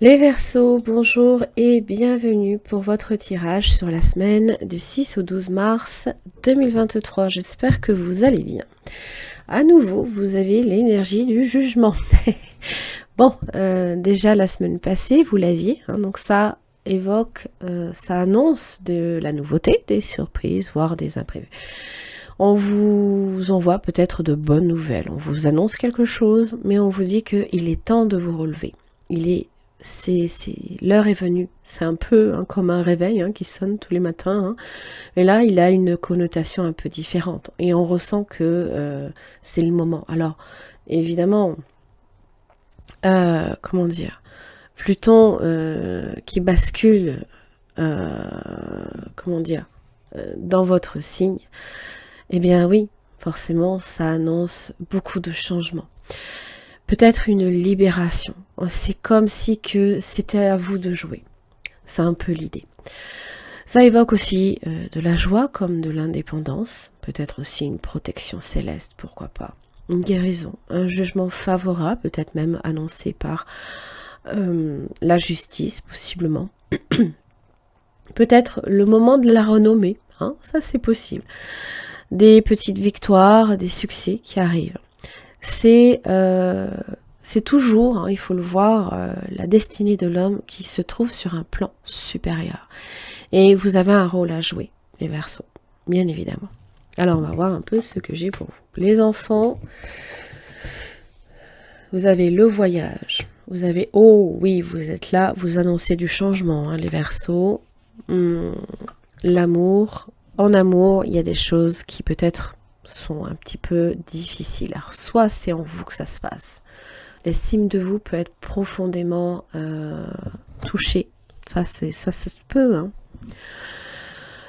Les Verseaux, bonjour et bienvenue pour votre tirage sur la semaine du 6 au 12 mars 2023. J'espère que vous allez bien. À nouveau, vous avez l'énergie du jugement. Bon, déjà la semaine passée, vous l'aviez, donc ça évoque, ça annonce de la nouveauté, des surprises, voire des imprévus. On vous envoie peut-être de bonnes nouvelles, on vous annonce quelque chose, mais on vous dit qu'il est temps de vous relever. L'heure est venue. C'est un peu comme un réveil qui sonne tous les matins. Et là, il a une connotation un peu différente. Et on ressent que c'est le moment. Alors, évidemment, comment dire, Pluton qui bascule, comment dire, dans votre signe, eh bien oui, forcément, ça annonce beaucoup de changements. Peut-être une libération. C'est comme si que c'était à vous de jouer. C'est un peu l'idée. Ça évoque aussi de la joie comme de l'indépendance. Peut-être aussi une protection céleste, pourquoi pas. Une guérison, un jugement favorable, peut-être même annoncé par la justice, possiblement. Peut-être le moment de la renommée. Ça, c'est possible. Des petites victoires, des succès qui arrivent. C'est toujours, il faut le voir, la destinée de l'homme qui se trouve sur un plan supérieur. Et vous avez un rôle à jouer, les Verseaux, bien évidemment. Alors, on va voir un peu ce que j'ai pour vous. Les enfants, vous avez le voyage. Vous avez, oh oui, vous êtes là, vous annoncez du changement, les Verseaux. L'amour, en amour, il y a des choses qui peut-être sont un petit peu difficiles. Alors, soit c'est en vous que ça se passe. L'estime de vous peut être profondément touchée. Ça se peut.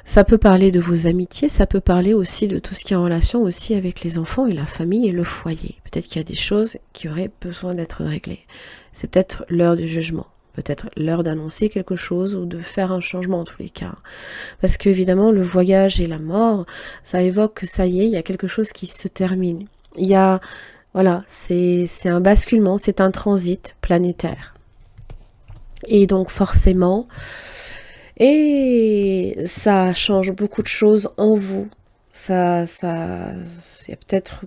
Ça peut parler de vos amitiés, ça peut parler aussi de tout ce qui est en relation aussi avec les enfants et la famille et le foyer. Peut-être qu'il y a des choses qui auraient besoin d'être réglées. C'est peut-être l'heure du jugement. Peut-être l'heure d'annoncer quelque chose ou de faire un changement en tous les cas. Parce qu'évidemment, le voyage et la mort, ça évoque que ça y est, il y a quelque chose qui se termine. Il y a, voilà, c'est un basculement, c'est un transit planétaire. Et donc forcément, et ça change beaucoup de choses en vous. Il y a peut-être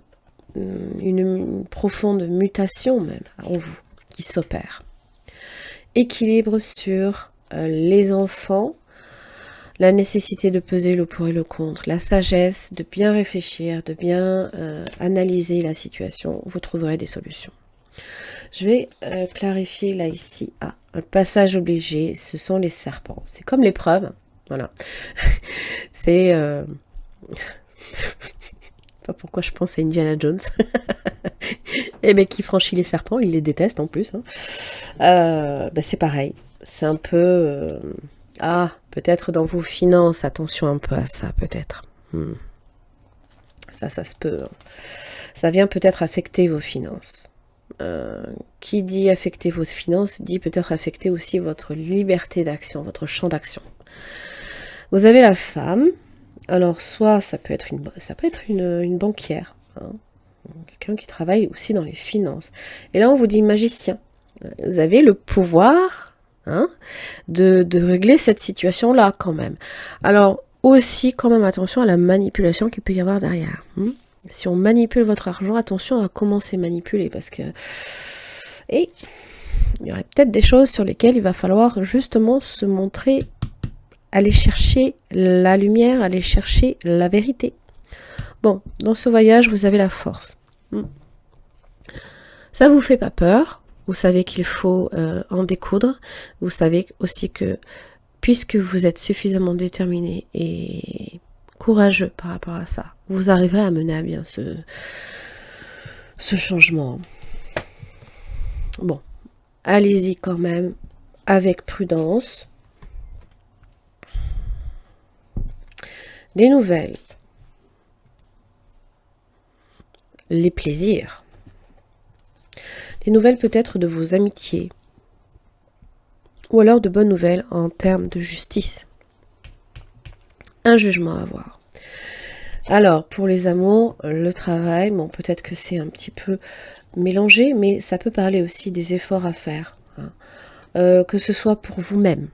une profonde mutation même en vous qui s'opère. Équilibre sur les enfants, la nécessité de peser le pour et le contre, la sagesse de bien réfléchir, de bien analyser la situation, vous trouverez des solutions. Je vais clarifier là ici. Un passage obligé, ce sont les serpents. C'est comme l'épreuve, voilà. C'est... pas pourquoi je pense à Indiana Jones. Et bien qui franchit les serpents, il les déteste en plus. C'est pareil. C'est un peu... peut-être dans vos finances, attention un peu à ça, peut-être. Ça se peut. Ça vient peut-être affecter vos finances. Qui dit affecter vos finances, dit peut-être affecter aussi votre liberté d'action, votre champ d'action. Vous avez la femme. Alors, soit ça peut être une banquière, quelqu'un qui travaille aussi dans les finances. Et là, on vous dit magicien. Vous avez le pouvoir de régler cette situation-là quand même. Alors, aussi quand même attention à la manipulation qu'il peut y avoir derrière. Si on manipule votre argent, attention à comment c'est manipulé, parce que... Et il y aurait peut-être des choses sur lesquelles il va falloir justement se montrer, aller chercher la lumière, aller chercher la vérité. Bon, dans ce voyage, vous avez la force. Ça vous fait pas peur. Vous savez qu'il faut en découdre. Vous savez aussi que, puisque vous êtes suffisamment déterminé et courageux par rapport à ça, vous arriverez à mener à bien ce changement. Bon, allez-y quand même, avec prudence. Des nouvelles. Les plaisirs. Des nouvelles peut-être de vos amitiés. Ou alors de bonnes nouvelles en termes de justice. Un jugement à avoir. Alors, pour les amours, le travail, bon, peut-être que c'est un petit peu mélangé, mais ça peut parler aussi des efforts à faire. que ce soit pour vous-même,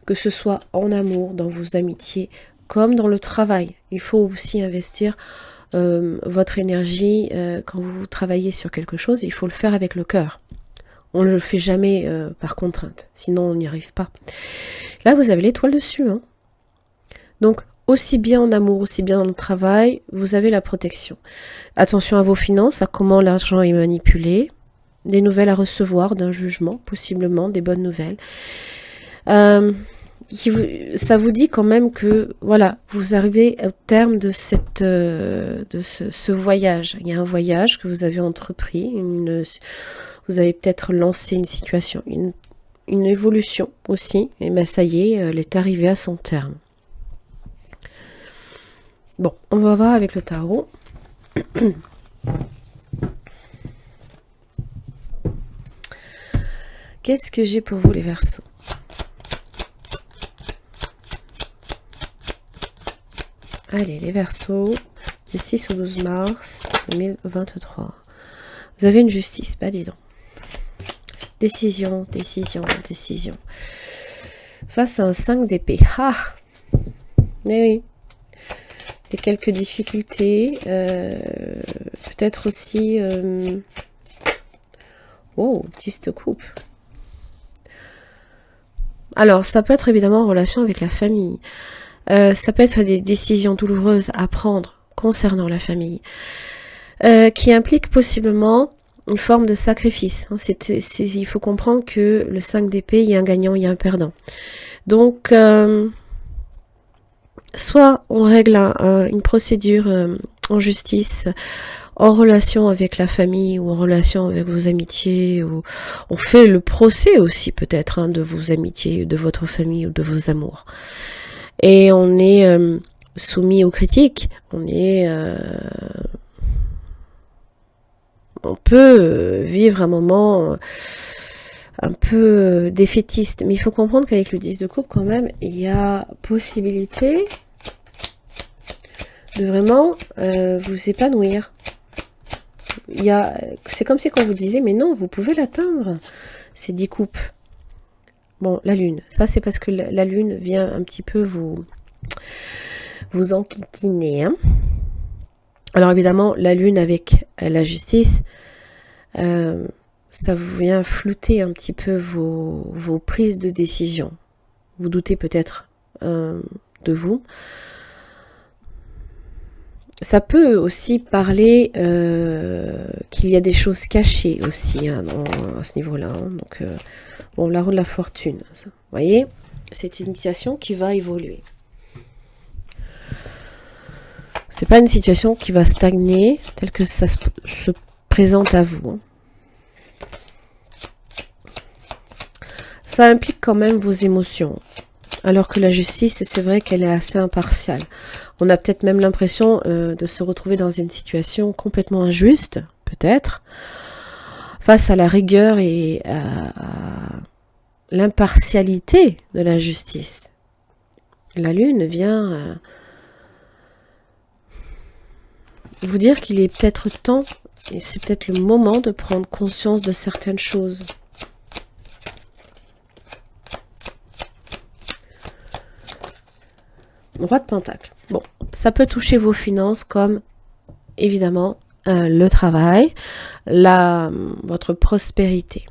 que ce soit en amour, dans vos amitiés, comme dans le travail. Il faut aussi investir votre énergie quand vous travaillez sur quelque chose, il faut le faire avec le cœur. On ne le fait jamais par contrainte, sinon on n'y arrive pas. Là, vous avez l'étoile dessus. Hein. Donc, aussi bien en amour, aussi bien dans le travail, vous avez la protection. Attention à vos finances, à comment l'argent est manipulé, des nouvelles à recevoir d'un jugement, possiblement des bonnes nouvelles. Ça vous dit quand même que voilà, vous arrivez au terme de ce voyage. Il y a un voyage que vous avez entrepris, vous avez peut-être lancé une situation, une évolution aussi, et bien ça y est, elle est arrivée à son terme. Bon, on va voir avec le tarot. Qu'est-ce que j'ai pour vous les Verseaux? Allez, les Verseaux, du 6 au 12 mars 2023. Vous avez une justice, bah dis donc. Décision, décision, décision. Face à un 5 d'épée. Ah! Mais oui. Et quelques difficultés. Peut-être aussi... Oh, 10 de coupe. Alors, ça peut être évidemment en relation avec la famille. Ça peut être des décisions douloureuses à prendre concernant la famille. Qui impliquent possiblement une forme de sacrifice. Hein. Il faut comprendre que le 5 d'épée, il y a un gagnant, il y a un perdant. Donc, soit on règle une procédure en justice en relation avec la famille ou en relation avec vos amitiés, ou on fait le procès aussi peut-être hein, de vos amitiés, de votre famille ou de vos amours. Et on est soumis aux critiques, on peut vivre un moment un peu défaitiste. Mais il faut comprendre qu'avec le 10 de coupe, quand même, il y a possibilité de vraiment vous épanouir. C'est comme si quand vous disiez, mais non, vous pouvez l'atteindre, ces 10 coupes. Bon, la lune, ça c'est parce que la lune vient un petit peu vous enquiquiner. Hein. Alors évidemment, la lune avec la justice, ça vient flouter un petit peu vos prises de décision. Vous doutez peut-être de vous. Ça peut aussi parler qu'il y a des choses cachées aussi hein, à ce niveau-là. Hein. Donc, bon, la roue de la fortune. Vous voyez, c'est une situation qui va évoluer. C'est pas une situation qui va stagner telle que ça se présente à vous. Hein. Ça implique quand même vos émotions. Alors que la justice, c'est vrai qu'elle est assez impartiale. On a peut-être même l'impression de se retrouver dans une situation complètement injuste, peut-être, face à la rigueur et à l'impartialité de la justice. La lune vient vous dire qu'il est peut-être temps, et c'est peut-être le moment de prendre conscience de certaines choses. Roi de Pentacle. Bon, ça peut toucher vos finances comme, évidemment, le travail, votre prospérité.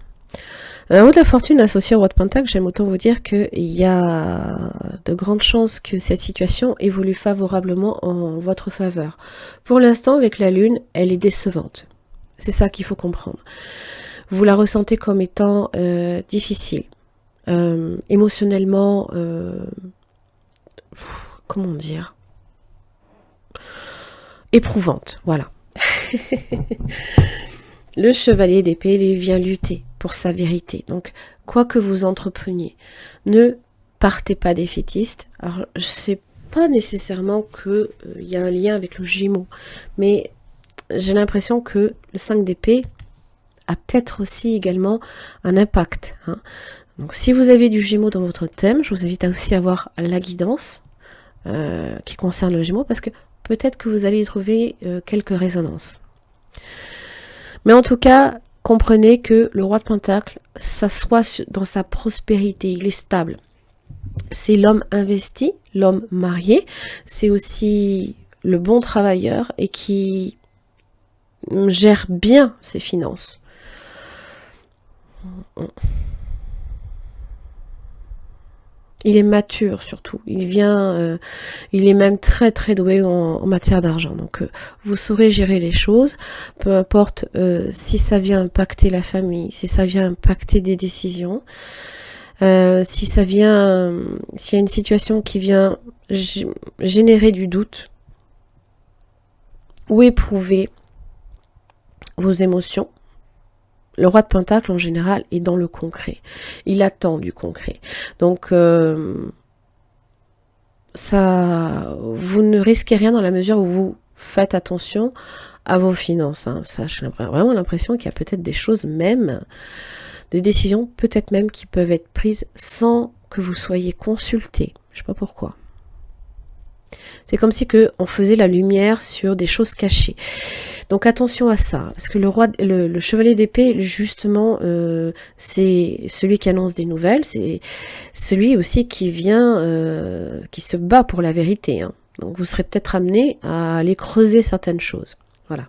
La roue de la fortune associée au Roi de Pentacle, j'aime autant vous dire qu'il y a de grandes chances que cette situation évolue favorablement en votre faveur. Pour l'instant, avec la Lune, elle est décevante. C'est ça qu'il faut comprendre. Vous la ressentez comme étant difficile. Émotionnellement... comment dire, éprouvante, voilà. Le chevalier d'épée, lui, vient lutter pour sa vérité. Donc, quoi que vous entrepreniez, ne partez pas défaitiste. Alors, je sais pas nécessairement qu'il y a un lien avec le Gémeaux, mais j'ai l'impression que le 5 d'épée a peut-être aussi également un impact. Hein. Donc, si vous avez du Gémeaux dans votre thème, je vous invite à aussi avoir la guidance qui concerne le Gémeaux, parce que peut-être que vous allez y trouver quelques résonances. Mais en tout cas, comprenez que le roi de Pentacle s'assoit dans sa prospérité, il est stable. C'est l'homme investi, l'homme marié, c'est aussi le bon travailleur et qui gère bien ses finances. Il est mature surtout, il est même très très doué en matière d'argent. Donc vous saurez gérer les choses, peu importe si ça vient impacter la famille, si ça vient impacter des décisions, s'il y a une situation qui vient générer du doute ou éprouver vos émotions. Le roi de Pentacle, en général, est dans le concret. Il attend du concret. Donc, vous ne risquez rien dans la mesure où vous faites attention à vos finances. Hein. Ça, j'ai vraiment l'impression qu'il y a peut-être des choses même, des décisions peut-être même qui peuvent être prises sans que vous soyez consulté. Je ne sais pas pourquoi. C'est comme si on faisait la lumière sur des choses cachées. Donc attention à ça, parce que le chevalier d'épée, justement, c'est celui qui annonce des nouvelles, c'est celui aussi qui se bat pour la vérité. Hein. Donc vous serez peut-être amené à aller creuser certaines choses. Voilà.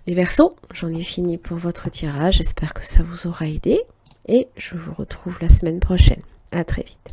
Les Verseaux, j'en ai fini pour votre tirage, j'espère que ça vous aura aidé, et je vous retrouve la semaine prochaine. À très vite.